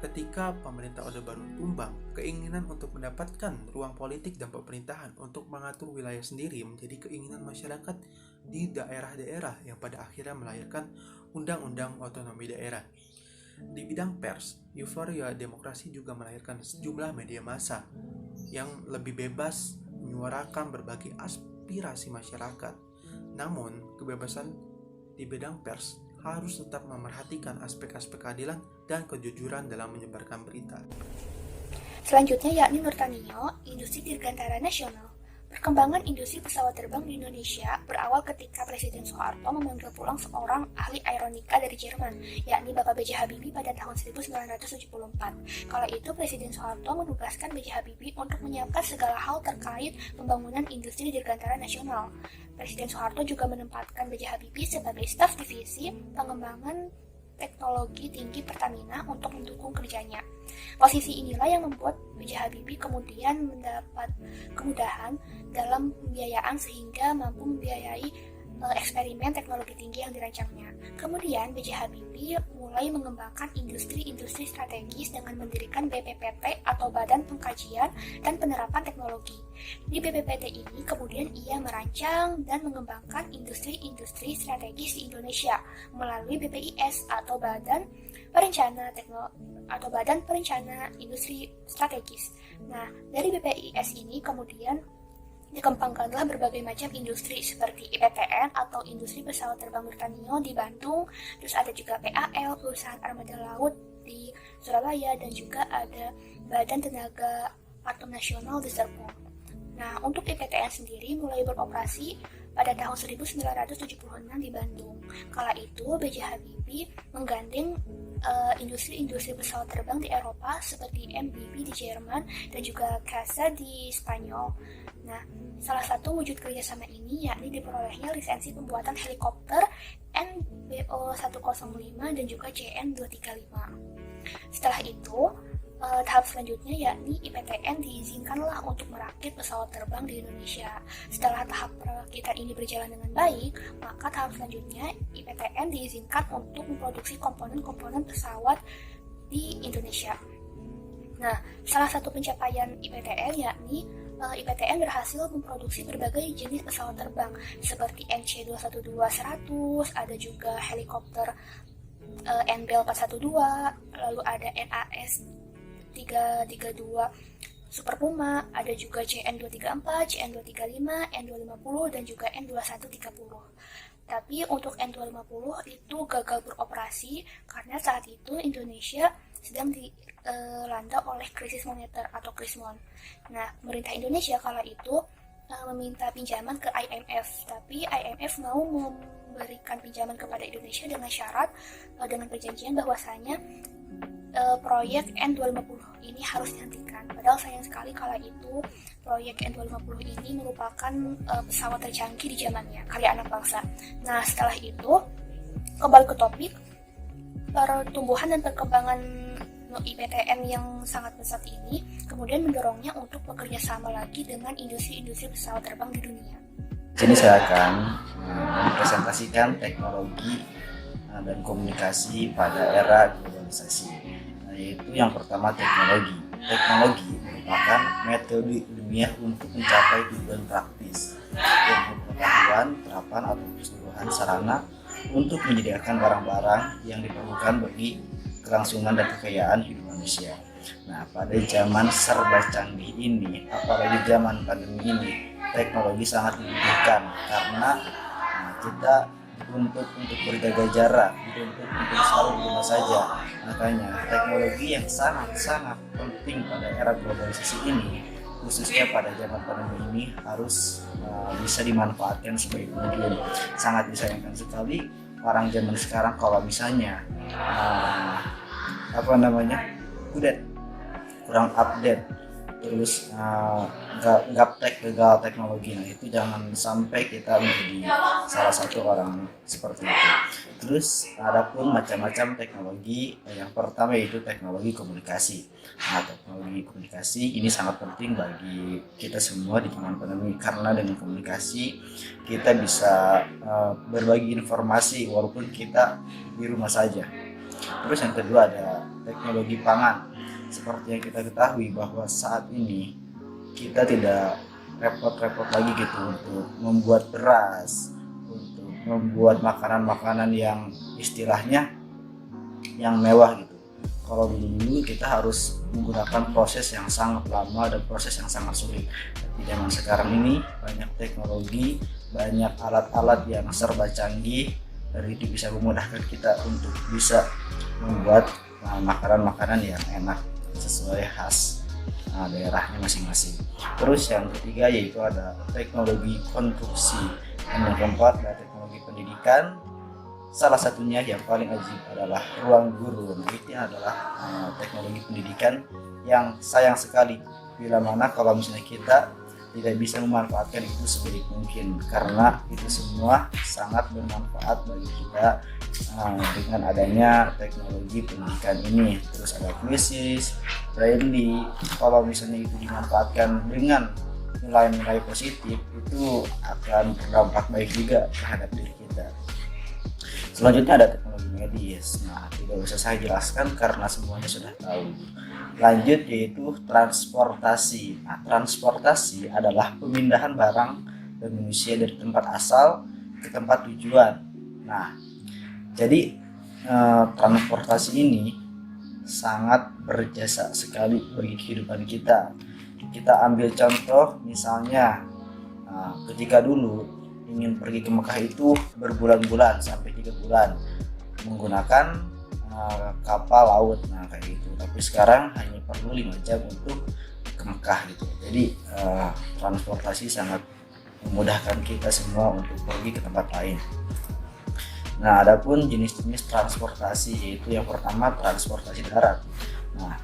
Ketika pemerintah Orde Baru tumbang, keinginan untuk mendapatkan ruang politik dan pemerintahan untuk mengatur wilayah sendiri menjadi keinginan masyarakat di daerah-daerah yang pada akhirnya melahirkan Undang-Undang Otonomi Daerah. Di bidang pers, euforia demokrasi juga melahirkan sejumlah media massa yang lebih bebas menyuarakan berbagai aspirasi masyarakat. Namun, kebebasan di bidang pers harus tetap memerhatikan aspek-aspek keadilan dan kejujuran dalam menyebarkan berita. Selanjutnya yakni Nurtanio, industri dirgantara nasional. Perkembangan industri pesawat terbang di Indonesia berawal ketika Presiden Soeharto memanggil pulang seorang ahli aeronika dari Jerman, yakni Bapak B.J. Habibie pada tahun 1974. Kala itu Presiden Soeharto menugaskan B.J. Habibie untuk menyiapkan segala hal terkait pembangunan industri dirgantara nasional. Presiden Soeharto juga menempatkan B.J. Habibie sebagai staf divisi pengembangan teknologi tinggi Pertamina untuk mendukung kerjanya. Posisi inilah yang membuat B.J. Habibie kemudian mendapat kemudahan dalam pembiayaan sehingga mampu membiayai eksperimen teknologi tinggi yang dirancangnya. Kemudian B.J. Habibie mulai mengembangkan industri-industri strategis dengan mendirikan BPPT atau Badan Pengkajian dan Penerapan Teknologi. Di BPPT ini kemudian ia merancang dan mengembangkan industri-industri strategis di Indonesia melalui BPIS atau Badan Perencana Industri Strategis. Nah, dari BPIS ini kemudian dikembangkanlah berbagai macam industri seperti IPTN atau Industri Pesawat Terbang Nurtanio di Bandung, terus ada juga PAL, Perusahaan Armada Laut di Surabaya, dan juga ada Badan Tenaga Atom Nasional di Serpong. Nah, untuk IPTN sendiri mulai beroperasi pada tahun 1976 di Bandung. Kala itu B.J. Habibie menggandeng industri-industri pesawat terbang di Eropa seperti MBB di Jerman dan juga CASA di Spanyol. Nah, salah satu wujud kerjasama ini yakni diperolehnya lisensi pembuatan helikopter NBO 105 dan juga CN235. Setelah itu, tahap selanjutnya yakni IPTN diizinkanlah untuk merakit pesawat terbang di Indonesia. Setelah tahap perakitan ini berjalan dengan baik, maka tahap selanjutnya IPTN diizinkan untuk memproduksi komponen-komponen pesawat di Indonesia. Nah, salah satu pencapaian IPTN yakni IPTN berhasil memproduksi berbagai jenis pesawat terbang seperti NC212-100, ada juga helikopter NBL 412, lalu ada NAS 332 Super Puma, ada juga CN234, CN235, N250, dan juga N2130. Tapi untuk N250 itu gagal beroperasi karena saat itu Indonesia sedang dilanda oleh krisis moneter atau Krismon. Nah, pemerintah Indonesia kala itu meminta pinjaman ke IMF, tapi IMF mau memberikan pinjaman kepada Indonesia dengan syarat, dengan perjanjian bahwasanya proyek N250 ini harus dihentikan. Padahal sayang sekali kala itu proyek N250 ini merupakan pesawat tercanggih di zamannya, karya anak bangsa. Nah, setelah itu kembali ke topik, pertumbuhan dan perkembangan IPTN yang sangat pesat ini kemudian mendorongnya untuk bekerja sama lagi dengan industri-industri pesawat terbang di dunia. Sini saya akan mempresentasikan teknologi dan komunikasi pada era globalisasi. Yaitu yang pertama teknologi. Teknologi merupakan metode ilmiah untuk mencapai tujuan praktis, yaitu pengetahuan, terapan atau keseluruhan sarana untuk menyediakan barang-barang yang diperlukan bagi kelangsungan dan kekayaan hidup manusia. Nah, pada zaman serba canggih ini, apalagi zaman pandemi ini, teknologi sangat dibutuhkan karena kita dituntut untuk berjaga jarak, dituntut untuk selalu di rumah saja. Makanya teknologi yang sangat-sangat penting pada era globalisasi ini, khususnya pada zaman pandemi ini, harus bisa dimanfaatkan sebaik mungkin. Sangat disayangkan sekali orang zaman sekarang kalau misalnya kurang update, terus gaptek gagal teknologi. Nah, itu jangan sampai kita menjadi salah satu orang seperti itu. Terus ada pun macam-macam teknologi. Yang pertama yaitu teknologi komunikasi. Nah, teknologi komunikasi ini sangat penting bagi kita semua di zaman pandemi, karena dengan komunikasi kita bisa berbagi informasi walaupun kita di rumah saja. Terus yang kedua ada teknologi pangan. Seperti yang kita ketahui bahwa saat ini kita tidak repot-repot lagi gitu untuk membuat beras, untuk membuat makanan-makanan yang istilahnya yang mewah gitu. Kalau dulu kita harus menggunakan proses yang sangat lama dan proses yang sangat sulit. Di zaman sekarang ini banyak teknologi, banyak alat-alat yang serba canggih, dan itu bisa memudahkan kita untuk bisa membuat makanan-makanan yang enak sesuai khas daerahnya masing-masing. Terus yang ketiga yaitu ada teknologi konstruksi, dan yang keempat ada teknologi pendidikan. Salah satunya yang paling ajib adalah ruang guru. Nah, ini adalah teknologi pendidikan yang sayang sekali bila mana kalau misalnya kita tidak bisa memanfaatkan itu sebaik mungkin, karena itu semua sangat bermanfaat bagi kita dengan adanya teknologi pendidikan ini. Terus ada krisis, brainly, kalau misalnya itu dimanfaatkan dengan nilai-nilai positif itu akan berdampak baik juga terhadap diri kita. Selanjutnya ada teknologi medis. Nah, tidak usah saya jelaskan karena semuanya sudah tahu. Lanjut yaitu transportasi. Nah, transportasi adalah pemindahan barang dan manusia dari tempat asal ke tempat tujuan. Nah, jadi transportasi ini sangat berjasa sekali bagi kehidupan kita. Kita ambil contoh misalnya ketika dulu ingin pergi ke Mekah itu berbulan-bulan sampai 3 bulan menggunakan kapal laut, nah kayak gitu. Tapi sekarang hanya perlu 5 jam untuk ke Mekah gitu. Jadi transportasi sangat memudahkan kita semua untuk pergi ke tempat lain. Nah, adapun jenis-jenis transportasi yaitu yang pertama transportasi darat. Nah,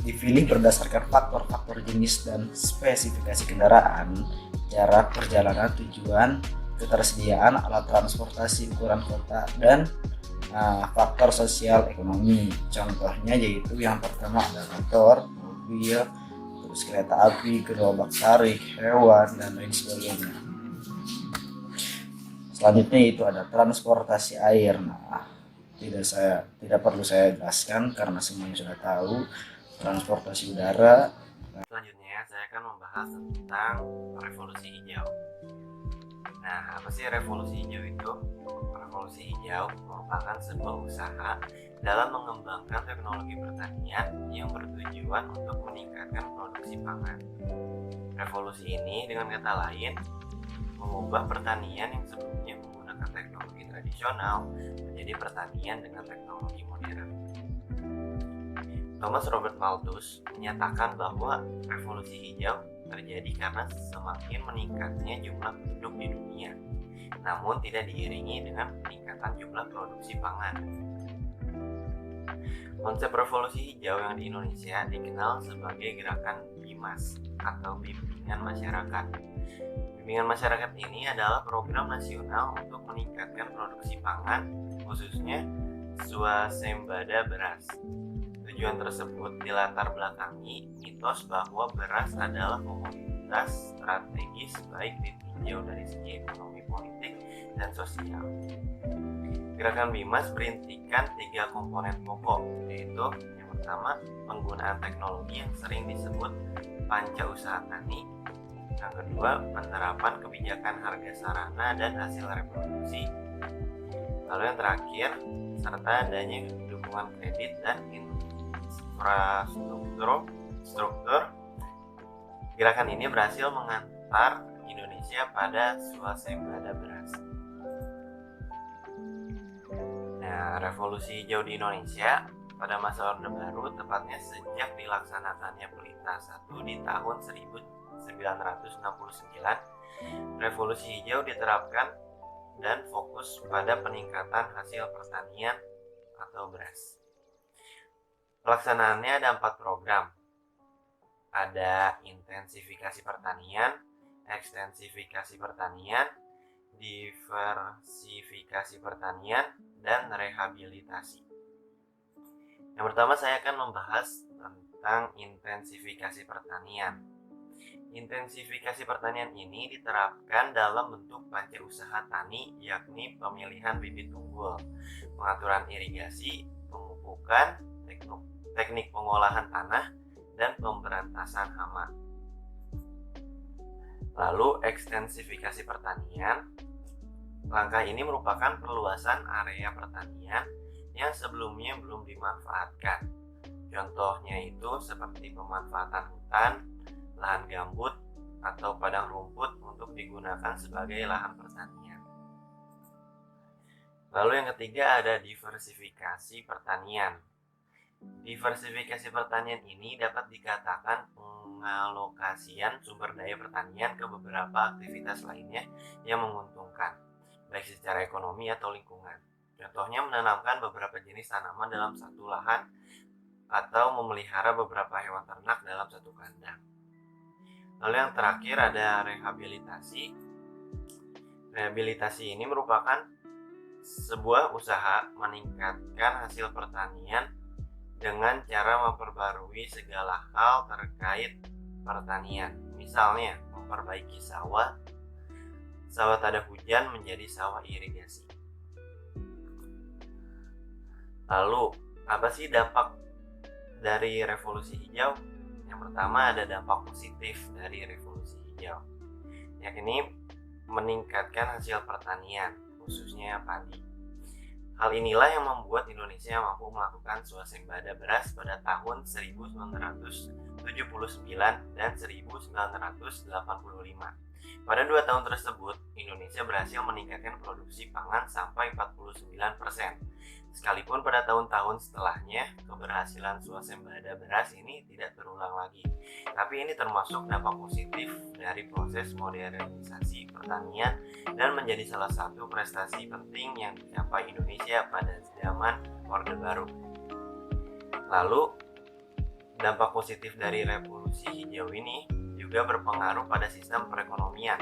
dipilih berdasarkan faktor-faktor jenis dan spesifikasi kendaraan, jarak perjalanan tujuan, ketersediaan alat transportasi ukuran kota, dan faktor sosial ekonomi. Contohnya yaitu yang pertama ada motor, mobil, terus kereta api, gerobak tarik, hewan, dan lain sebagainya. Selanjutnya itu ada transportasi air. Nah, tidak perlu saya jelaskan karena semuanya sudah tahu. Transportasi udara. Selanjutnya saya akan membahas tentang revolusi hijau. Nah, apa sih revolusi hijau itu? Revolusi hijau merupakan sebuah usaha dalam mengembangkan teknologi pertanian yang bertujuan untuk meningkatkan produksi pangan. Revolusi ini dengan kata lain mengubah pertanian yang sebelumnya menggunakan teknologi tradisional menjadi pertanian dengan teknologi modern. Thomas Robert Malthus menyatakan bahwa revolusi hijau terjadi karena semakin meningkatnya jumlah penduduk di dunia, namun tidak diiringi dengan peningkatan jumlah produksi pangan. Konsep revolusi hijau yang di Indonesia dikenal sebagai gerakan BIMAS atau Bimbingan Masyarakat. Bimbingan masyarakat ini adalah program nasional untuk meningkatkan produksi pangan, khususnya swasembada beras. Tujuan tersebut dilatar belakangi mitos bahwa beras adalah komoditas strategis baik ditinjau dari segi ekonomi, politik, dan sosial. Gerakan BIMAS berintikan 3 komponen pokok, yaitu yang pertama penggunaan teknologi yang sering disebut panca usaha tani, yang kedua penerapan kebijakan harga sarana dan hasil reproduksi, lalu yang terakhir serta adanya dukungan kredit dan infrastruktur. Gerakan ini berhasil mengantar Indonesia pada swasembada beras. Nah, revolusi hijau di Indonesia pada masa Orde Baru, tepatnya sejak dilaksanakannya Pelita I di tahun 1969, revolusi hijau diterapkan dan fokus pada peningkatan hasil pertanian atau beras. Pelaksanaannya ada 4 program. Ada intensifikasi pertanian, ekstensifikasi pertanian, diversifikasi pertanian, dan rehabilitasi. Yang pertama saya akan membahas tentang intensifikasi pertanian. Intensifikasi pertanian ini diterapkan dalam bentuk panca usaha tani, yakni pemilihan bibit unggul, pengaturan irigasi, pemupukan, teknik pengolahan tanah, dan pemberantasan hama. Lalu ekstensifikasi pertanian. Langkah ini merupakan perluasan area pertanian yang sebelumnya belum dimanfaatkan. Contohnya itu seperti pemanfaatan hutan, lahan gambut, atau padang rumput untuk digunakan sebagai lahan pertanian. Lalu yang ketiga ada diversifikasi pertanian. Diversifikasi pertanian ini dapat dikatakan pengalokasian sumber daya pertanian ke beberapa aktivitas lainnya yang menguntungkan, baik secara ekonomi atau lingkungan. Contohnya menanamkan beberapa jenis tanaman dalam satu lahan atau memelihara beberapa hewan ternak dalam satu kandang. Lalu yang terakhir ada rehabilitasi. Rehabilitasi ini merupakan sebuah usaha meningkatkan hasil pertanian dengan cara memperbarui segala hal terkait pertanian. Misalnya, memperbaiki sawah tak ada hujan menjadi sawah irigasi. Lalu, apa sih dampak dari revolusi hijau? Yang pertama ada dampak positif dari revolusi hijau, yakni meningkatkan hasil pertanian, khususnya padi. Hal inilah yang membuat Indonesia mampu melakukan swasembada beras pada tahun 1979 dan 1985. Pada 2 tahun tersebut, Indonesia berhasil meningkatkan produksi pangan sampai 49%. Sekalipun pada tahun-tahun setelahnya, keberhasilan swasembada beras ini tidak terulang lagi. Tapi ini termasuk dampak positif dari proses modernisasi pertanian dan menjadi salah satu prestasi penting yang dicapai Indonesia pada zaman Orde Baru. Lalu, dampak positif dari revolusi hijau ini juga berpengaruh pada sistem perekonomian.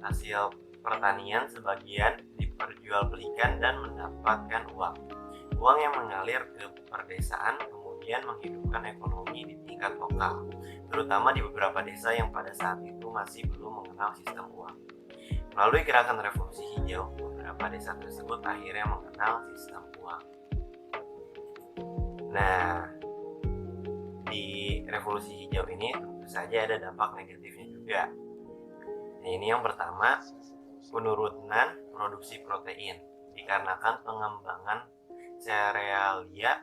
Hasil pertanian sebagian diperjualbelikan dan mendapatkan uang. Uang yang mengalir ke perdesaan kemudian menghidupkan ekonomi di tingkat lokal, terutama di beberapa desa yang pada saat itu masih belum mengenal sistem uang. Melalui gerakan revolusi hijau, beberapa desa tersebut akhirnya mengenal sistem uang. Nah, di revolusi hijau ini tentu saja ada dampak negatifnya juga. Nah, ini yang pertama, penurunan produksi protein dikarenakan pengembangan serealia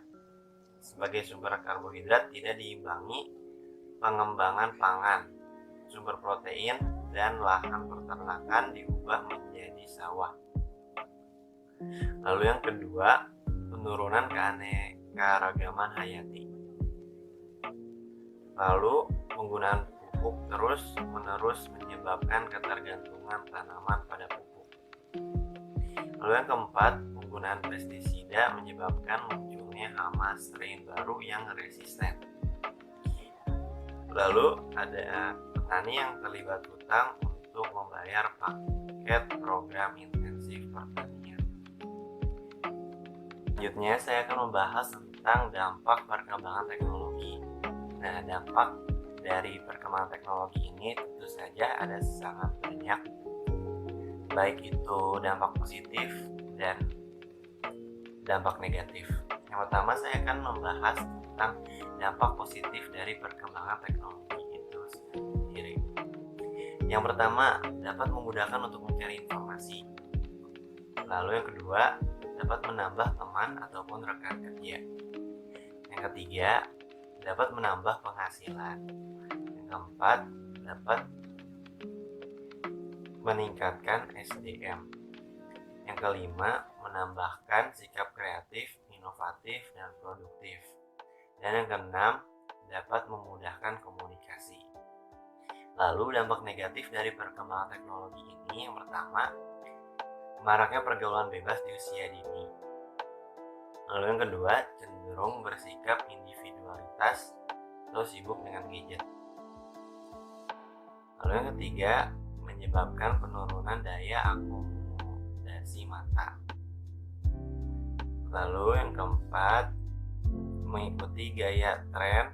sebagai sumber karbohidrat tidak diimbangi pengembangan pangan, sumber protein, dan lahan peternakan diubah menjadi sawah. Lalu yang kedua, penurunan keanekaragaman hayati. Lalu penggunaan pupuk terus-menerus menyebabkan ketergantungan tanaman pada pupuk. Lalu yang keempat, penggunaan pestisida menyebabkan munculnya hama strain baru yang resisten. Lalu ada petani yang terlibat hutang untuk membayar paket program intensif pertanian. Selanjutnya saya akan membahas tentang dampak perkembangan teknologi. Nah, dampak dari perkembangan teknologi ini tentu saja ada sangat banyak, baik itu dampak positif dan dampak negatif. Yang pertama saya akan membahas tentang dampak positif dari perkembangan teknologi itu sendiri. Yang pertama, dapat memudahkan untuk mencari informasi. Lalu yang kedua, dapat menambah teman ataupun rekan kerja. Yang ketiga, dapat menambah penghasilan. Yang keempat, dapat meningkatkan SDM. Yang kelima, menambahkan sikap kreatif, inovatif, dan produktif. Dan yang keenam, dapat memudahkan komunikasi. Lalu dampak negatif dari perkembangan teknologi ini, yang pertama, maraknya pergaulan bebas di usia dini. Lalu yang kedua, cenderung bersikap individualitas atau sibuk dengan gadget. Lalu yang ketiga, menyebabkan penurunan daya akomodasi mata. Lalu yang keempat, mengikuti gaya tren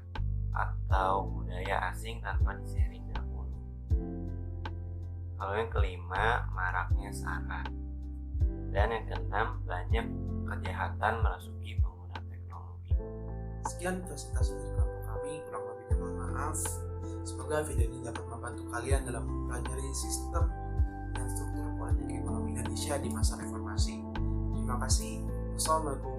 atau budaya asing tanpa disaring dahulu. Lalu yang kelima, maraknya sara. Dan yang keenam, banyak kejahatan merasuki pengguna teknologi. Sekian presentasi dari kelompok kami, kurang lebihnya mohon maaf. Semoga video ini dapat membantu kalian dalam mempelajari sistem dan struktur politik ekonomi Indonesia di masa reformasi. Terima kasih. Wassalamualaikum